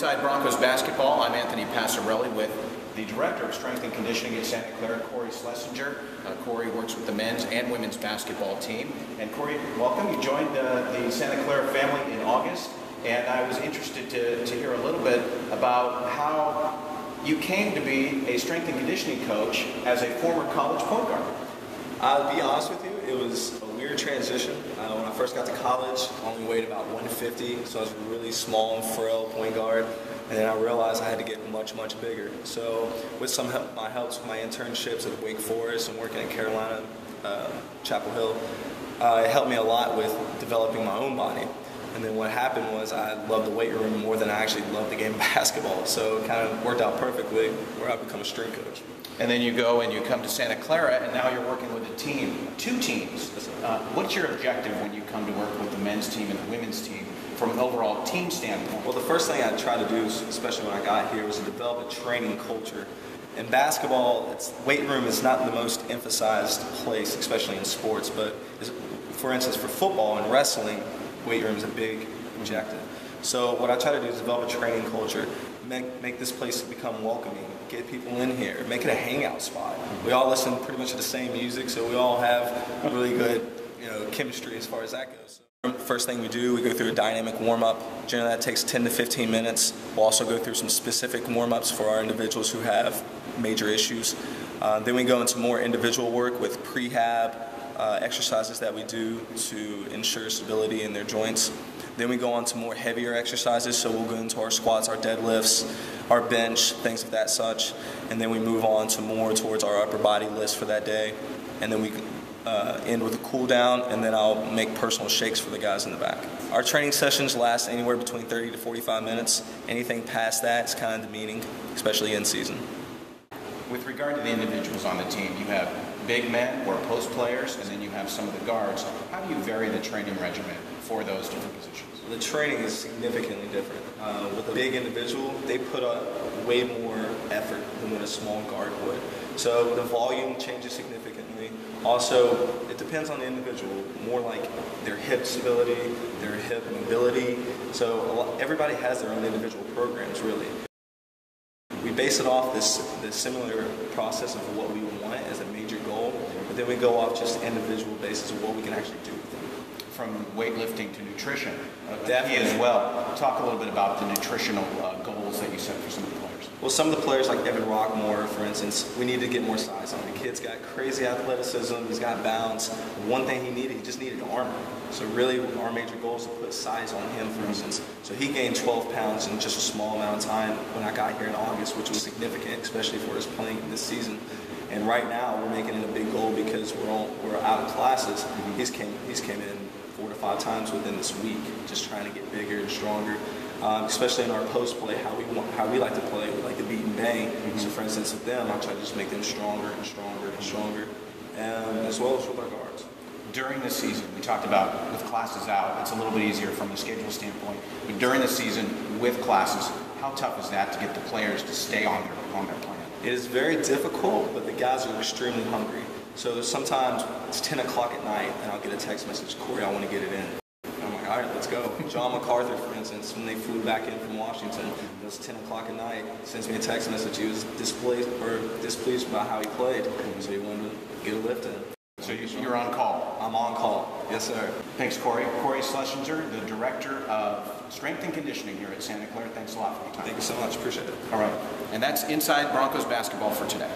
Inside Broncos Basketball, I'm Anthony Passarelli with the Director of Strength and Conditioning at Santa Clara, Cory Schlesinger. Cory works with the men's and women's basketball team. And Cory, welcome. You joined the Santa Clara family in August, and I was interested to hear a little bit about how you came to be a strength and conditioning coach as a former college point guard. I'll be honest with you, it was a weird transition. When I first got to college, I only weighed about 150, so I was a really small and frail point guard. And then I realized I had to get much, much bigger. So with some help, my helps with my internships at Wake Forest and working at Carolina, Chapel Hill, it helped me a lot with developing my own body. And then what happened was I loved the weight room more than I actually loved the game of basketball. So it kind of worked out perfectly where I become a strength coach. And then you go and you come to Santa Clara, and now you're working with a team, two teams. What's your objective when you come to work with the men's team and the women's team from an overall team standpoint? Well, the first thing I tried to do, especially when I got here, was to develop a training culture. In basketball, weight room is not the most emphasized place, especially in sports. But for instance, for football and wrestling, weight room is a big objective. So what I try to do is develop a training culture, make this place become welcoming, get people in here, make it a hangout spot. We all listen pretty much to the same music, so we all have really good, chemistry as far as that goes. First thing we do, we go through a dynamic warm-up. Generally that takes 10 to 15 minutes. We'll also go through some specific warm-ups for our individuals who have major issues. Then we go into more individual work with prehab, exercises that we do to ensure stability in their joints. Then we go on to more heavier exercises, so we'll go into our squats, our deadlifts, our bench, things of that such. And then we move on to more towards our upper body list for that day. And then we end with a cool down, and then I'll make personal shakes for the guys in the back. Our training sessions last anywhere between 30 to 45 minutes. Anything past that is kind of demeaning, especially in season. With regard to the individuals on the team, you have big men or post players, and then you have some of the guards. How do you vary the training regimen for those different positions? The training is significantly different. With a big individual, they put up way more effort than what a small guard would. So the volume changes significantly. Also, it depends on the individual, more like their hip stability, their hip mobility. So everybody has their own individual programs, really. We base it off this similar process of what we want as a major goal, but then we go off just individual basis of what we can actually do with them. From weightlifting to nutrition, definitely as well. Talk a little bit about the nutritional goals that you set for some of the players. Well, some of the players like Evan Rockmore, for instance, we need to get more size on him. The kid's got crazy athleticism, he's got bounce. One thing he just needed armor. So really our major goal is to put size on him, for instance. So he gained 12 pounds in just a small amount of time when I got here in August, which was significant, especially for us playing this season. And right now we're making it a big goal because we're out of classes. He's came in 4 to 5 times within this week, just trying to get bigger and stronger. Especially in our post play, how we like to play, we like to beat and bang. So for instance with them, I try to just make them stronger and stronger and stronger, as well as with our guards. During the season, we talked about with classes out, it's a little bit easier from a schedule standpoint, but during the season with classes, how tough is that to get the players to stay on their plan? It is very difficult, but the guys are extremely hungry. So sometimes it's 10 o'clock at night and I'll get a text message, Cory, I want to get it in. I'm like, all right, let's go. John MacArthur, for instance, when they flew back in from Washington, it was 10 o'clock at night, sends me a text message. He was displeased about how he played, so he wanted to get a lift in. So you're on call? I'm on call, yes sir. Thanks, Cory. Cory Schlesinger, the Director of Strength and Conditioning here at Santa Clara. Thanks a lot for your time. Thank you so much, appreciate it. All right, and that's Inside Broncos Basketball for today.